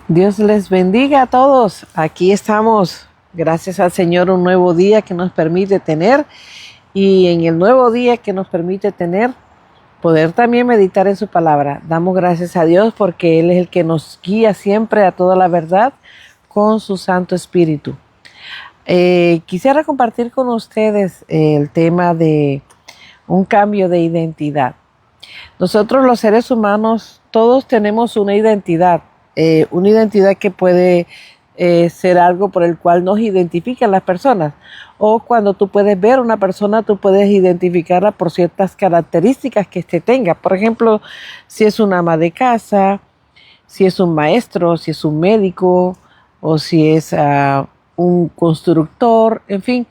Dios les bendiga a todos. Aquí estamos, gracias al Señor, un nuevo día que nos permite tener. Y en el nuevo día que nos permite tener, poder también meditar en su palabra. Damos gracias a Dios porque Él es el que nos guía siempre a toda la verdad con su Santo Espíritu. Quisiera compartir con ustedes el tema de un cambio de identidad. Nosotros los seres humanos, todos tenemos una identidad que puede ser algo por el cual nos identifican las personas. O cuando tú puedes ver a una persona, tú puedes identificarla por ciertas características que éste tenga. Por ejemplo, si es una ama de casa, si es un maestro, si es un médico o si es un constructor, en fin.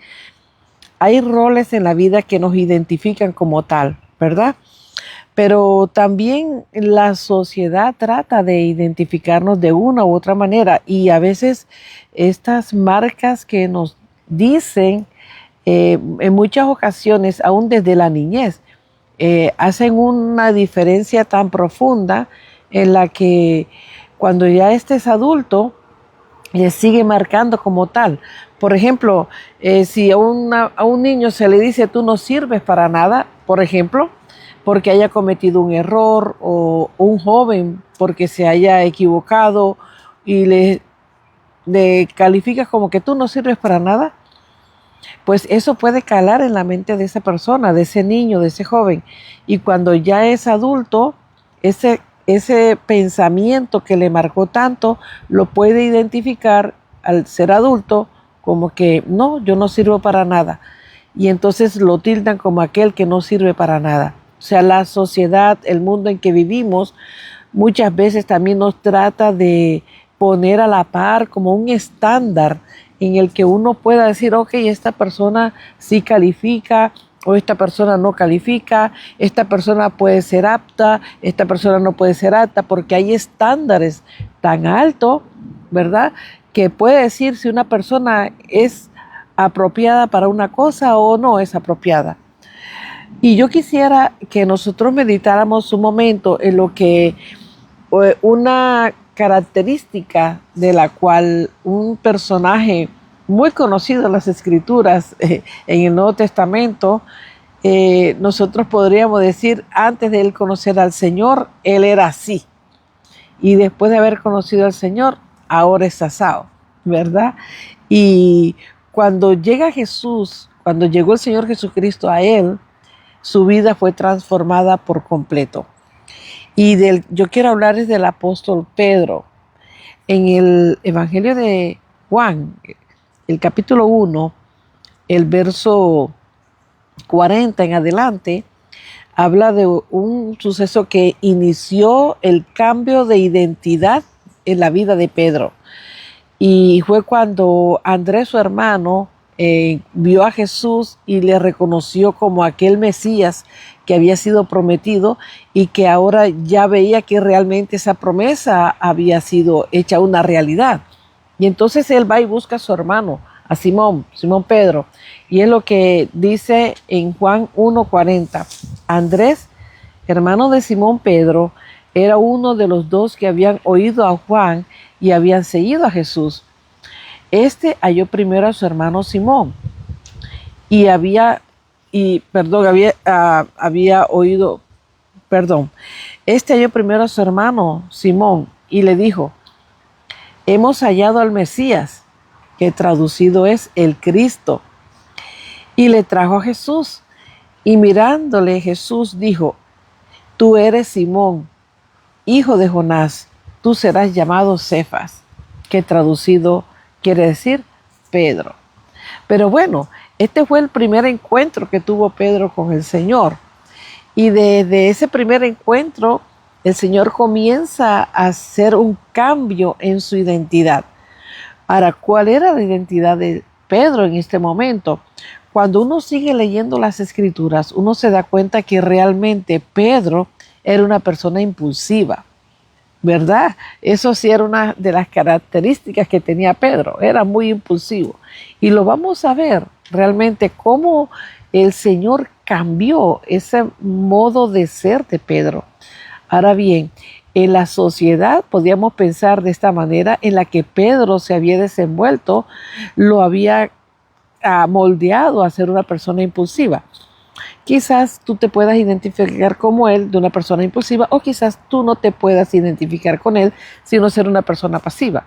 Hay roles en la vida que nos identifican como tal, ¿verdad? Pero también la sociedad trata de identificarnos de una u otra manera y a veces estas marcas que nos dicen en muchas ocasiones, aún desde la niñez, hacen una diferencia tan profunda en la que cuando ya estés adulto, le sigue marcando como tal. Por ejemplo, si a un niño se le dice tú no sirves para nada, por ejemplo, porque haya cometido un error, o un joven porque se haya equivocado y le calificas como que tú no sirves para nada, pues eso puede calar en la mente de esa persona, de ese niño, de ese joven. Y cuando ya es adulto, ese pensamiento que le marcó tanto, lo puede identificar al ser adulto como que no, yo no sirvo para nada. Y entonces lo tildan como aquel que no sirve para nada. O sea, la sociedad, el mundo en que vivimos, muchas veces también nos trata de poner a la par como un estándar en el que uno pueda decir, ok, esta persona sí califica o esta persona no califica, esta persona puede ser apta, esta persona no puede ser apta, porque hay estándares tan altos, ¿verdad? Que puede decir si una persona es apropiada para una cosa o no es apropiada. Y yo quisiera que nosotros meditáramos un momento en lo que una característica de la cual un personaje muy conocido en las Escrituras, en el Nuevo Testamento, nosotros podríamos decir, antes de él conocer al Señor, él era así. Y después de haber conocido al Señor, ahora es asado, ¿verdad? Y cuando llega Jesús, cuando llegó el Señor Jesucristo a él, su vida fue transformada por completo. Y yo quiero hablarles del apóstol Pedro. En el Evangelio de Juan, el capítulo 1, el verso 40 en adelante, habla de un suceso que inició el cambio de identidad en la vida de Pedro. Y fue cuando Andrés, su hermano, vio a Jesús y le reconoció como aquel Mesías que había sido prometido y que ahora ya veía que realmente esa promesa había sido hecha una realidad. Y entonces él va y busca a su hermano, a Simón Pedro. Y es lo que dice en Juan 1:40. Andrés, hermano de Simón Pedro, era uno de los dos que habían oído a Juan y habían seguido a Jesús. Este halló primero a su hermano Simón Este halló primero a su hermano Simón y le dijo, hemos hallado al Mesías, que traducido es el Cristo. Y le trajo a Jesús. Y mirándole Jesús dijo, tú eres Simón, hijo de Jonás, tú serás llamado Cefas, que traducido quiere decir Pedro. Pero bueno, este fue el primer encuentro que tuvo Pedro con el Señor. Y desde ese primer encuentro, el Señor comienza a hacer un cambio en su identidad. Ahora, ¿cuál era la identidad de Pedro en este momento? Cuando uno sigue leyendo las Escrituras, uno se da cuenta que realmente Pedro era una persona impulsiva, ¿verdad? Eso sí era una de las características que tenía Pedro, era muy impulsivo. Y lo vamos a ver realmente cómo el Señor cambió ese modo de ser de Pedro. Ahora bien, En la sociedad, podríamos pensar de esta manera, en la que Pedro se había desenvuelto, lo había moldeado a ser una persona impulsiva. Quizás tú te puedas identificar como él, de una persona impulsiva, o quizás tú no te puedas identificar con él, sino ser una persona pasiva.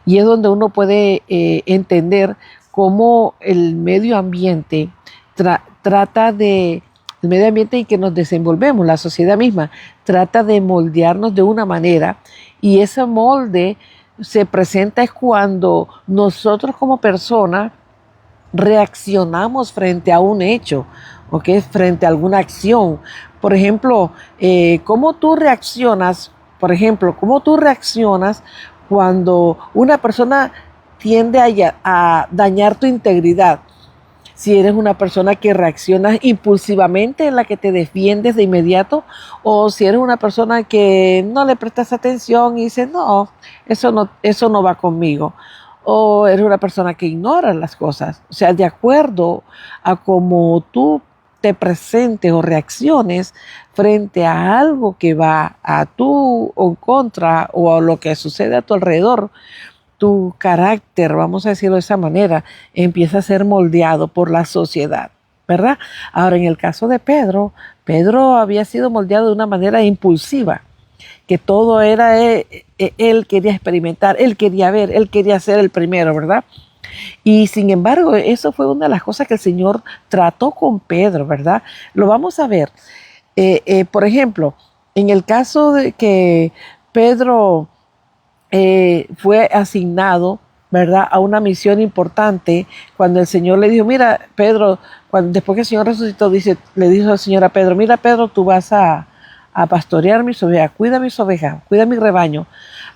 Y es donde uno puede entender cómo el medio ambiente trata de, el medio ambiente en que nos desenvolvemos, la sociedad misma, trata de moldearnos de una manera, y ese molde se presenta es cuando nosotros como personas reaccionamos frente a un hecho, ¿ok? Frente a alguna acción. Por ejemplo, ¿cómo tú reaccionas? Por ejemplo, ¿cómo tú reaccionas cuando una persona tiende a dañar tu integridad? Si eres una persona que reacciona impulsivamente, en la que te defiendes de inmediato, o si eres una persona que no le prestas atención y dices, no, eso no va conmigo. O eres una persona que ignora las cosas. O sea, de acuerdo a cómo tú te presentes o reacciones frente a algo que va a tú o en contra, o a lo que sucede a tu alrededor, tu carácter, vamos a decirlo de esa manera, empieza a ser moldeado por la sociedad, ¿verdad? Ahora, en el caso de Pedro, Pedro había sido moldeado de una manera impulsiva, que todo era, él quería experimentar, él quería ver, él quería ser el primero, ¿verdad? Y sin embargo, eso fue una de las cosas que el Señor trató con Pedro, ¿verdad? Lo vamos a ver. Por ejemplo, en el caso de que Pedro fue asignado, ¿verdad?, a una misión importante, cuando el Señor le dijo, mira, Pedro, después que el Señor resucitó, le dijo al Señor a Pedro, mira, Pedro, tú vas a pastorear mis ovejas, cuida mi rebaño.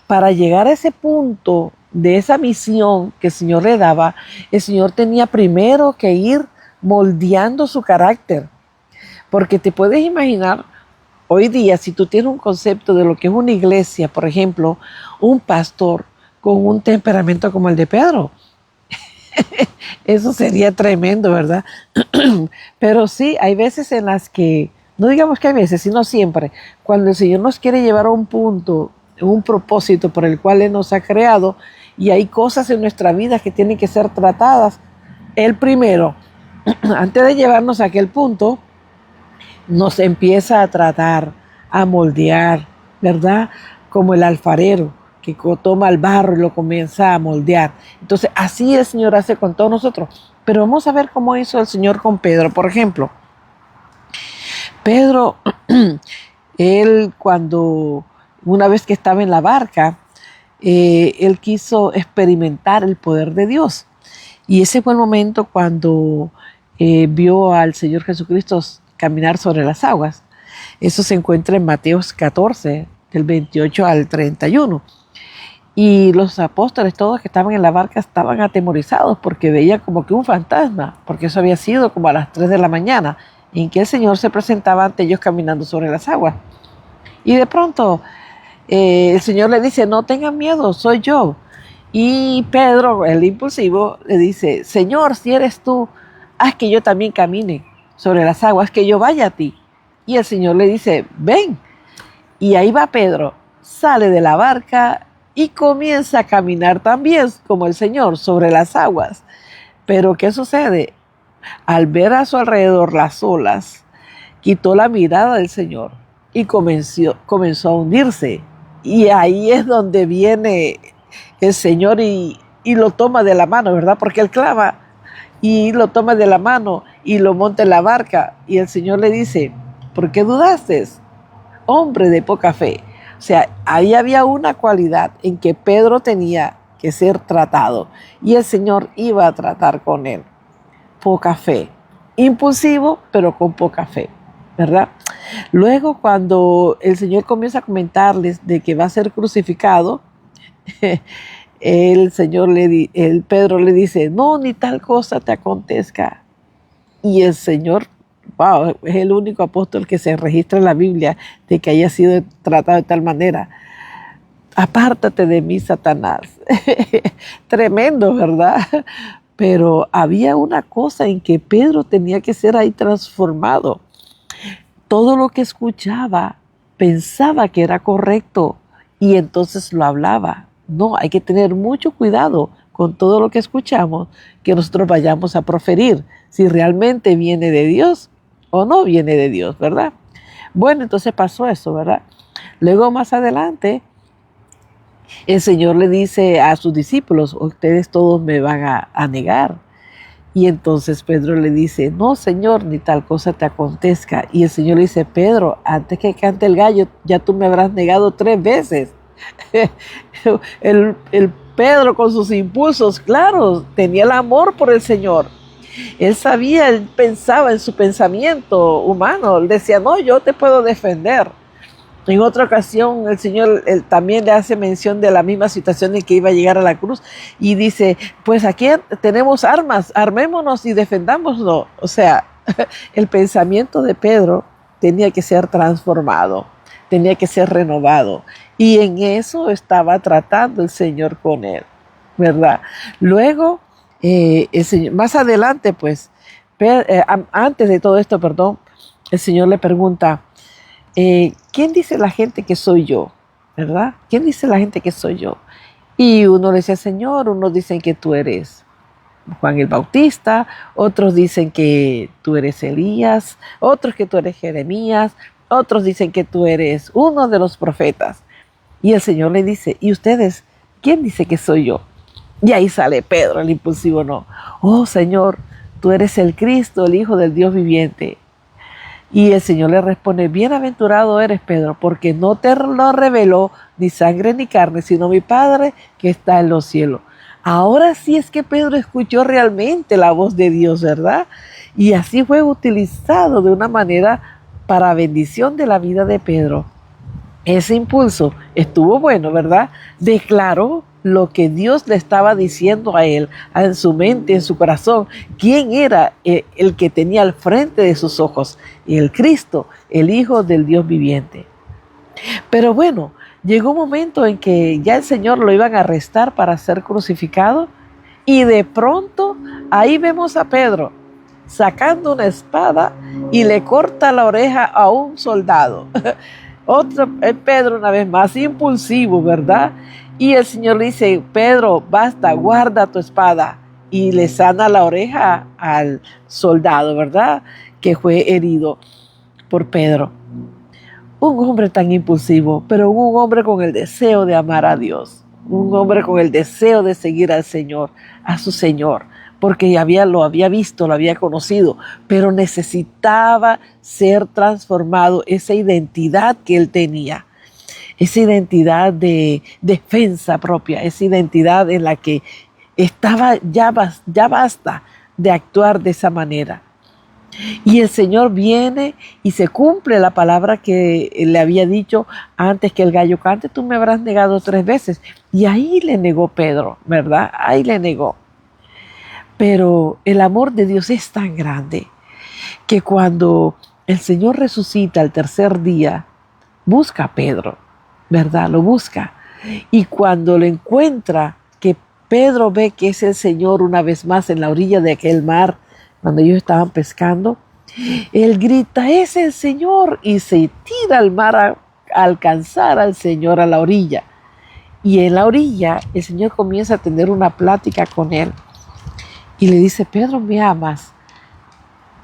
Para llegar a ese punto de esa misión que el Señor le daba, el Señor tenía primero que ir moldeando su carácter, porque te puedes imaginar. Hoy día, si tú tienes un concepto de lo que es una iglesia, por ejemplo, un pastor con un temperamento como el de Pedro, eso sería tremendo, ¿verdad? Pero sí, hay veces en las que, no digamos que hay veces, sino siempre, cuando el Señor nos quiere llevar a un punto, un propósito por el cual Él nos ha creado, y hay cosas en nuestra vida que tienen que ser tratadas, Él primero, antes de llevarnos a aquel punto, nos empieza a tratar, a moldear, ¿verdad? Como el alfarero que toma el barro y lo comienza a moldear. Entonces, así el Señor hace con todos nosotros. Pero vamos a ver cómo hizo el Señor con Pedro. Por ejemplo, Pedro, él cuando, una vez que estaba en la barca, él quiso experimentar el poder de Dios. Y ese fue el momento cuando vio al Señor Jesucristo caminar sobre las aguas. Eso se encuentra en Mateo 14, del 28 al 31. Y los apóstoles, todos que estaban en la barca, estaban atemorizados porque veían como que un fantasma, porque eso había sido como a las 3 de la mañana, en que el Señor se presentaba ante ellos caminando sobre las aguas. Y de pronto el Señor le dice, no tengan miedo, soy yo. Y Pedro, el impulsivo, le dice, Señor, si eres tú, haz que yo también camine sobre las aguas, que yo vaya a ti. Y el Señor le dice, ven. Y ahí va Pedro, sale de la barca y comienza a caminar también como el Señor sobre las aguas. Pero ¿qué sucede? Al ver a su alrededor las olas, quitó la mirada del Señor y comenzó a hundirse. Y ahí es donde viene el Señor y lo toma de la mano, ¿verdad? Porque él clama y lo toma de la mano y lo monta en la barca. Y el Señor le dice, ¿por qué dudaste, hombre de poca fe? O sea, ahí había una cualidad en que Pedro tenía que ser tratado y el Señor iba a tratar con él. Poca fe. Impulsivo, pero con poca fe, ¿verdad? Luego, cuando el Señor comienza a comentarles de que va a ser crucificado, Pedro le dice, no, ni tal cosa te acontezca. Y el Señor, wow, es el único apóstol que se registra en la Biblia de que haya sido tratado de tal manera. Apártate de mí, Satanás. Tremendo, ¿verdad? Pero había una cosa en que Pedro tenía que ser ahí transformado. Todo lo que escuchaba pensaba que era correcto y entonces lo hablaba. No, hay que tener mucho cuidado con todo lo que escuchamos, que nosotros vayamos a proferir, si realmente viene de Dios o no viene de Dios, ¿verdad? Bueno, entonces pasó eso, ¿verdad? Luego más adelante, el Señor le dice a sus discípulos, ustedes todos me van a negar. Y entonces Pedro le dice, no, Señor, ni tal cosa te acontezca. Y el Señor le dice, Pedro, antes que cante el gallo, ya tú me habrás negado 3 veces. el Pedro con sus impulsos, claro, tenía el amor por el Señor. Él sabía, él pensaba en su pensamiento humano. Él decía, no, yo te puedo defender. En otra ocasión, el Señor también le hace mención de la misma situación en que iba a llegar a la cruz y dice, pues aquí tenemos armas, armémonos y defendámonos. O sea, el pensamiento de Pedro tenía que ser transformado, tenía que ser renovado. Y en eso estaba tratando el Señor con él, ¿verdad? Luego, el Señor, más adelante, pues, antes de todo esto, perdón, el Señor le pregunta, ¿quién dice la gente que soy yo? ¿Verdad? ¿Quién dice la gente que soy yo? Y uno le dice, Señor, unos dicen que tú eres Juan el Bautista, otros dicen que tú eres Elías, otros que tú eres Jeremías, otros dicen que tú eres uno de los profetas. Y el Señor le dice, ¿y ustedes? ¿Quién dice que soy yo? Y ahí sale Pedro, el impulsivo, no. Oh, Señor, tú eres el Cristo, el Hijo del Dios viviente. Y el Señor le responde, bienaventurado eres, Pedro, porque no te lo reveló ni sangre ni carne, sino mi Padre que está en los cielos. Ahora sí es que Pedro escuchó realmente la voz de Dios, ¿verdad? Y así fue utilizado de una manera para bendición de la vida de Pedro. Ese impulso estuvo bueno, ¿verdad? Declaró lo que Dios le estaba diciendo a él, en su mente, en su corazón, quién era el que tenía al frente de sus ojos, el Cristo, el Hijo del Dios viviente. Pero bueno, llegó un momento en que ya el Señor lo iban a arrestar para ser crucificado y de pronto ahí vemos a Pedro sacando una espada y le corta la oreja a un soldado. Otro, Pedro una vez más, impulsivo, ¿verdad? Y el Señor le dice, Pedro, basta, guarda tu espada. Y le sana la oreja al soldado, ¿verdad? Que fue herido por Pedro. Un hombre tan impulsivo, pero un hombre con el deseo de amar a Dios. Un hombre con el deseo de seguir al Señor, a su Señor. Porque lo había visto, lo había conocido, pero necesitaba ser transformado, esa identidad que él tenía, esa identidad de defensa propia, esa identidad en la que estaba, ya basta de actuar de esa manera. Y el Señor viene y se cumple la palabra que le había dicho antes que el gallo cante, tú me habrás negado 3 veces. Y ahí le negó Pedro, ¿verdad? Ahí le negó. Pero el amor de Dios es tan grande que cuando el Señor resucita al tercer día, busca a Pedro, ¿verdad? Lo busca. Y cuando lo encuentra, que Pedro ve que es el Señor una vez más en la orilla de aquel mar, cuando ellos estaban pescando, él grita, es el Señor, y se tira al mar a alcanzar al Señor a la orilla. Y en la orilla, el Señor comienza a tener una plática con él. Y le dice, Pedro, ¿me amas?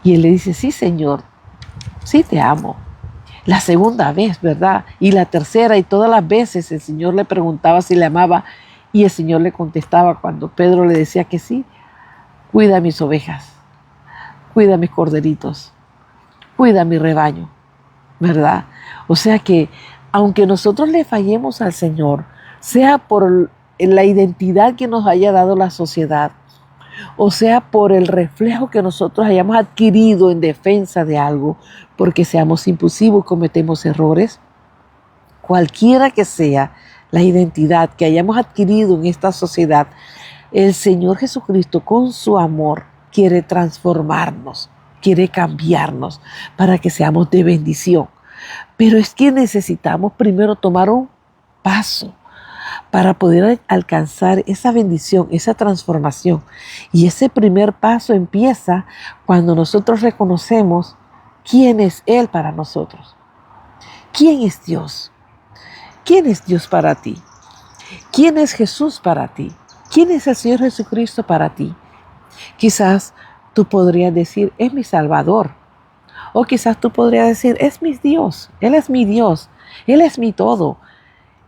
Y él le dice, sí, Señor, sí te amo. La segunda vez, ¿verdad? Y la tercera y todas las veces el Señor le preguntaba si le amaba y el Señor le contestaba cuando Pedro le decía que sí, cuida mis ovejas, cuida mis corderitos, cuida mi rebaño, ¿verdad? O sea que aunque nosotros le fallemos al Señor, sea por la identidad que nos haya dado la sociedad, o sea por el reflejo que nosotros hayamos adquirido en defensa de algo, porque seamos impulsivos, cometemos errores, cualquiera que sea la identidad que hayamos adquirido en esta sociedad, el Señor Jesucristo con su amor quiere transformarnos, quiere cambiarnos para que seamos de bendición. Pero es que necesitamos primero tomar un paso para poder alcanzar esa bendición, esa transformación. Y ese primer paso empieza cuando nosotros reconocemos quién es Él para nosotros. ¿Quién es Dios? ¿Quién es Dios para ti? ¿Quién es Jesús para ti? ¿Quién es el Señor Jesucristo para ti? Quizás tú podrías decir, es mi Salvador. O quizás tú podrías decir, es mi Dios. Él es mi Dios. Él es mi todo.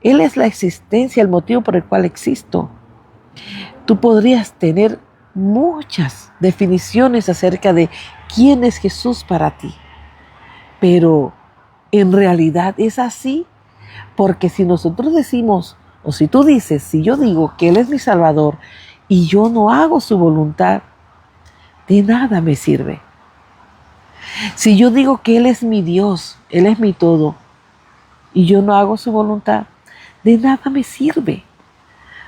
Él es la existencia, el motivo por el cual existo. Tú podrías tener muchas definiciones acerca de quién es Jesús para ti. Pero en realidad es así, porque si nosotros decimos, o si tú dices, si yo digo que Él es mi Salvador y yo no hago su voluntad, de nada me sirve. Si yo digo que Él es mi Dios, Él es mi todo, y yo no hago su voluntad, de nada me sirve.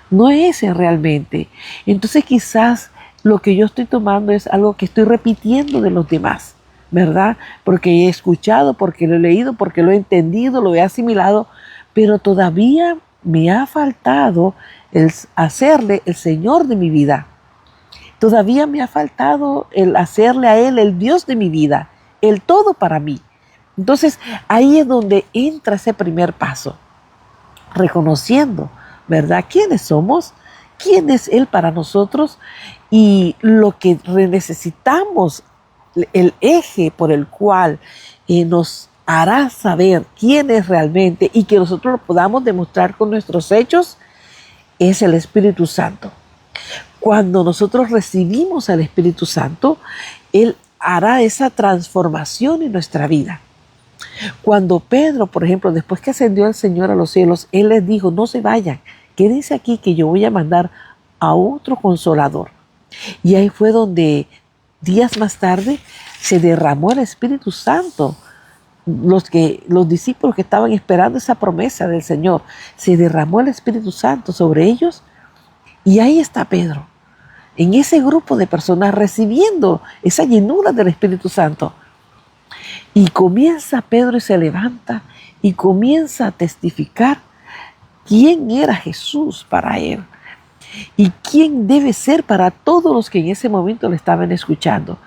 No es ese realmente. Entonces quizás lo que yo estoy tomando es algo que estoy repitiendo de los demás, ¿verdad? Porque he escuchado, porque lo he leído, porque lo he entendido, lo he asimilado, pero todavía me ha faltado el hacerle el Señor de mi vida. Todavía me ha faltado el hacerle a Él el Dios de mi vida, el todo para mí. Entonces ahí es donde entra ese primer paso, reconociendo, ¿verdad? ¿Quiénes somos? ¿Quién es Él para nosotros? Y lo que necesitamos, el eje por el cual nos hará saber quién es realmente y que nosotros lo podamos demostrar con nuestros hechos, es el Espíritu Santo. Cuando nosotros recibimos al Espíritu Santo, Él hará esa transformación en nuestra vida. Cuando Pedro, por ejemplo, después que ascendió el Señor a los cielos, Él les dijo, no se vayan, quédense aquí que yo voy a mandar a otro consolador. Y ahí fue donde días más tarde se derramó el Espíritu Santo. Los discípulos que estaban esperando esa promesa del Señor, se derramó el Espíritu Santo sobre ellos. Y ahí está Pedro, en ese grupo de personas recibiendo esa llenura del Espíritu Santo. Y comienza Pedro y se levanta y comienza a testificar quién era Jesús para él y quién debe ser para todos los que en ese momento le estaban escuchando.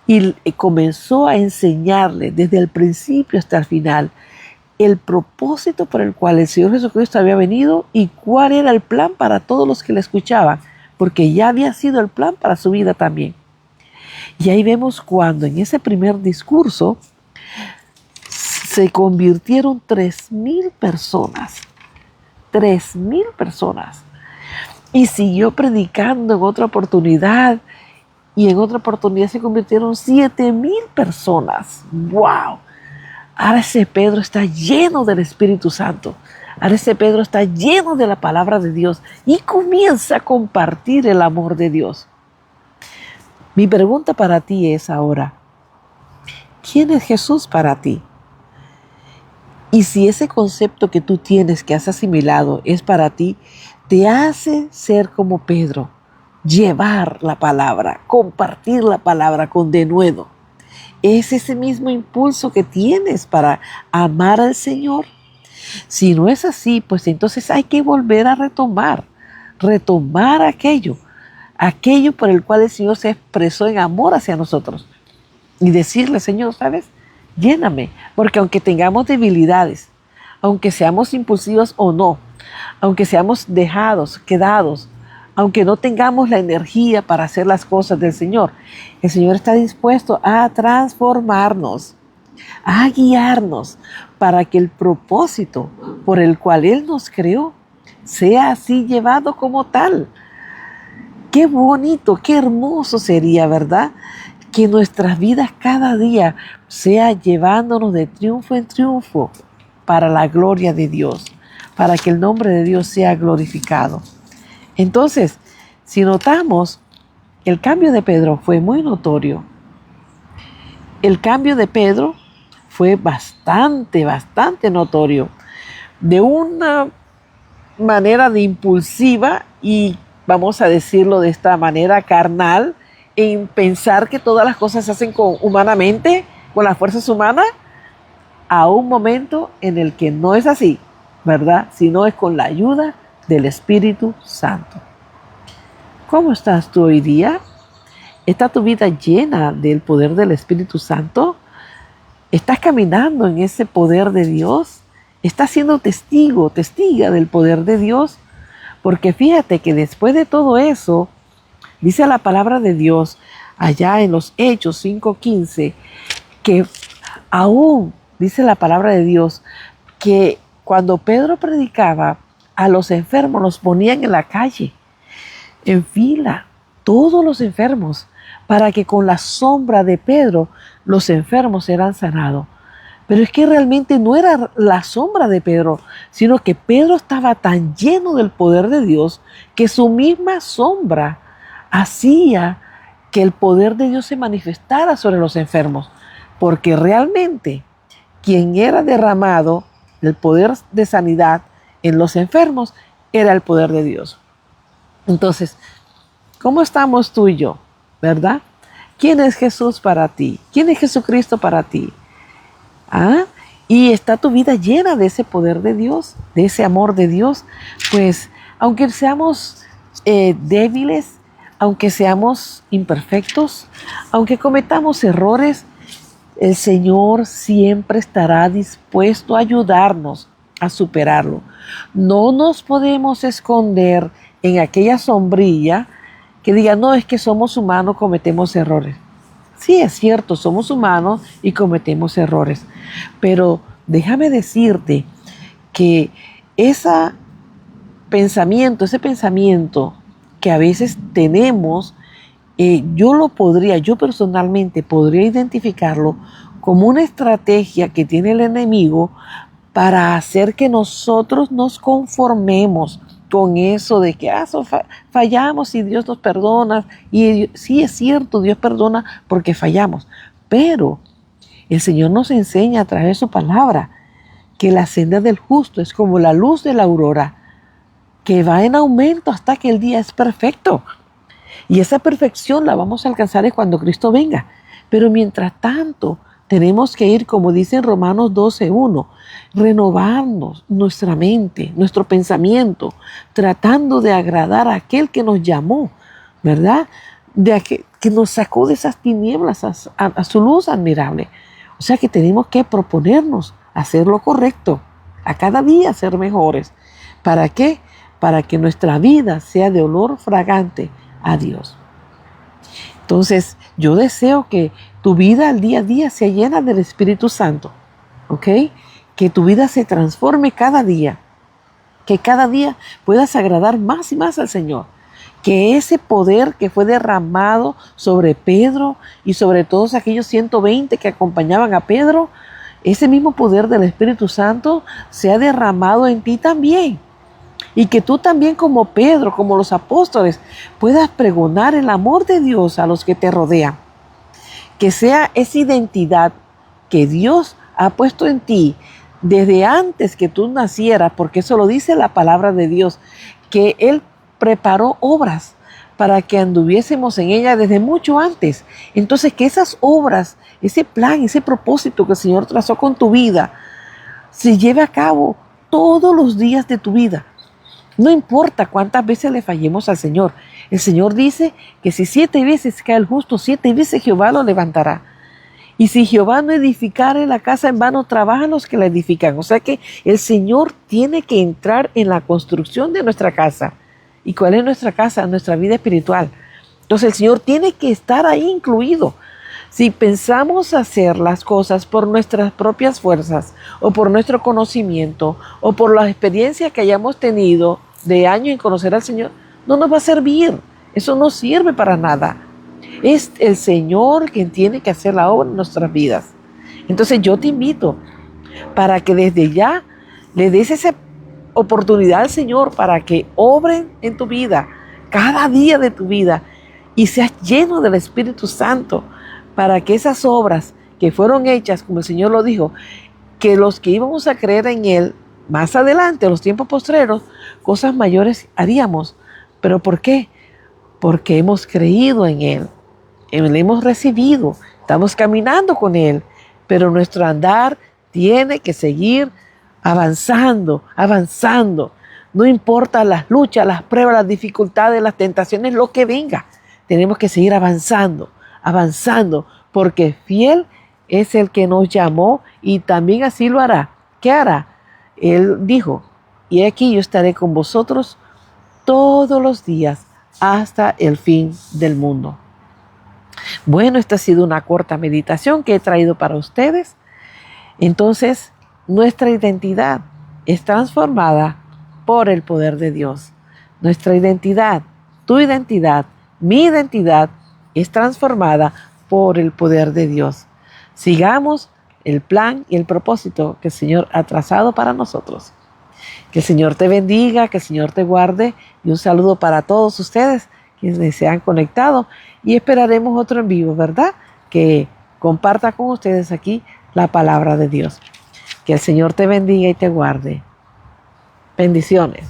Y comenzó a enseñarle desde el principio hasta el final el propósito por el cual el Señor Jesucristo había venido y cuál era el plan para todos los que le escuchaban, porque ya había sido el plan para su vida también. Y ahí vemos cuando en ese primer discurso se convirtieron 3,000 personas. 3,000 personas. Y siguió predicando en otra oportunidad. Y en otra oportunidad se convirtieron 7,000 personas. ¡Wow! Ahora ese Pedro está lleno del Espíritu Santo. Ahora ese Pedro está lleno de la palabra de Dios. Y comienza a compartir el amor de Dios. Mi pregunta para ti es ahora, ¿quién es Jesús para ti? Y si ese concepto que tú tienes, que has asimilado, es para ti, te hace ser como Pedro, llevar la palabra, compartir la palabra con denuedo. ¿Es ese mismo impulso que tienes para amar al Señor? Si no es así, pues entonces hay que volver a retomar aquello por el cual el Señor se expresó en amor hacia nosotros. Y decirle, Señor, ¿sabes? Lléname, porque aunque tengamos debilidades, aunque seamos impulsivos o no, aunque seamos dejados, quedados, aunque no tengamos la energía para hacer las cosas del Señor, el Señor está dispuesto a transformarnos, a guiarnos para que el propósito por el cual Él nos creó sea así llevado como tal. Qué bonito, qué hermoso sería, ¿verdad? Que nuestras vidas cada día sea llevándonos de triunfo en triunfo para la gloria de Dios, para que el nombre de Dios sea glorificado. Entonces, si notamos, el cambio de Pedro fue muy notorio. El cambio de Pedro fue bastante notorio. De una manera de impulsiva y, vamos a decirlo de esta manera, carnal, en pensar que todas las cosas se hacen humanamente, con las fuerzas humanas, a un momento en el que no es así, ¿verdad? Sino es con la ayuda del Espíritu Santo. ¿Cómo estás tú hoy día? ¿Está tu vida llena del poder del Espíritu Santo? ¿Estás caminando en ese poder de Dios? ¿Estás siendo testiga del poder de Dios? Porque fíjate que después de todo eso, dice la palabra de Dios allá en los Hechos 5:15, que aún dice la palabra de Dios que cuando Pedro predicaba, a los enfermos los ponían en la calle, en fila, todos los enfermos, para que con la sombra de Pedro los enfermos eran sanados. Pero es que realmente no era la sombra de Pedro, sino que Pedro estaba tan lleno del poder de Dios que su misma sombra hacía que el poder de Dios se manifestara sobre los enfermos. Porque realmente quien era derramado, el poder de sanidad en los enfermos, era el poder de Dios. Entonces, ¿cómo estamos tú y yo? ¿Verdad? ¿Quién es Jesús para ti? ¿Quién es Jesucristo para ti? ¿Ah? Y está tu vida llena de ese poder de Dios, de ese amor de Dios. Pues, aunque seamos débiles, aunque seamos imperfectos, aunque cometamos errores, el Señor siempre estará dispuesto a ayudarnos a superarlo. No nos podemos esconder en aquella sombrilla que diga, no, es que somos humanos, cometemos errores. Sí, es cierto, somos humanos y cometemos errores. Pero déjame decirte que ese pensamiento que a veces tenemos, yo personalmente podría identificarlo como una estrategia que tiene el enemigo para hacer que nosotros nos conformemos con eso de que fallamos y Dios nos perdona. Y sí, es cierto, Dios perdona porque fallamos. Pero el Señor nos enseña a través de su palabra que la senda del justo es como la luz de la aurora, que va en aumento hasta que el día es perfecto. Y esa perfección la vamos a alcanzar cuando Cristo venga. Pero mientras tanto, tenemos que ir, como dice en Romanos 12:1, renovarnos nuestra mente, nuestro pensamiento, tratando de agradar a aquel que nos llamó, ¿verdad? Que nos sacó de esas tinieblas a su luz admirable. O sea que tenemos que proponernos hacer lo correcto, a cada día ser mejores. ¿Para qué? Para que nuestra vida sea de olor fragante a Dios. Entonces, yo deseo que tu vida al día a día sea llena del Espíritu Santo, ¿ok? Que tu vida se transforme cada día, que cada día puedas agradar más y más al Señor, que ese poder que fue derramado sobre Pedro y sobre todos aquellos 120 que acompañaban a Pedro, ese mismo poder del Espíritu Santo sea derramado en ti también. Y que tú también, como Pedro, como los apóstoles, puedas pregonar el amor de Dios a los que te rodean. Que sea esa identidad que Dios ha puesto en ti desde antes que tú nacieras, porque eso lo dice la palabra de Dios, que Él preparó obras para que anduviésemos en ella desde mucho antes. Entonces, que esas obras, ese plan, ese propósito que el Señor trazó con tu vida, se lleve a cabo todos los días de tu vida. No importa cuántas veces le fallemos al Señor. El Señor dice que si 7 veces cae el justo, 7 veces Jehová lo levantará. Y si Jehová no edificare la casa, en vano trabajan los que la edifican. O sea que el Señor tiene que entrar en la construcción de nuestra casa. ¿Y cuál es nuestra casa? Nuestra vida espiritual. Entonces el Señor tiene que estar ahí incluido. Si pensamos hacer las cosas por nuestras propias fuerzas o por nuestro conocimiento o por la experiencia que hayamos tenido de años en conocer al Señor, no nos va a servir. Eso no sirve para nada. Es el Señor quien tiene que hacer la obra en nuestras vidas. Entonces yo te invito para que desde ya le des esa oportunidad al Señor para que obre en tu vida, cada día de tu vida, y seas lleno del Espíritu Santo, para que esas obras que fueron hechas, como el Señor lo dijo, que los que íbamos a creer en Él, más adelante, en los tiempos postreros, cosas mayores haríamos. ¿Pero por qué? Porque hemos creído en Él, le hemos recibido, estamos caminando con Él, pero nuestro andar tiene que seguir avanzando. No importa las luchas, las pruebas, las dificultades, las tentaciones, lo que venga, tenemos que seguir avanzando, porque fiel es el que nos llamó y también así lo hará. ¿Qué hará? Él dijo, y aquí yo estaré con vosotros todos los días hasta el fin del mundo. Bueno, esta ha sido una corta meditación que he traído para ustedes. Entonces, nuestra identidad es transformada por el poder de Dios. Nuestra identidad, tu identidad, mi identidad es transformada por el poder de Dios. Sigamos el plan y el propósito que el Señor ha trazado para nosotros. Que el Señor te bendiga, que el Señor te guarde y un saludo para todos ustedes quienes se han conectado y esperaremos otro en vivo, ¿verdad? Que comparta con ustedes aquí la palabra de Dios. Que el Señor te bendiga y te guarde. Bendiciones.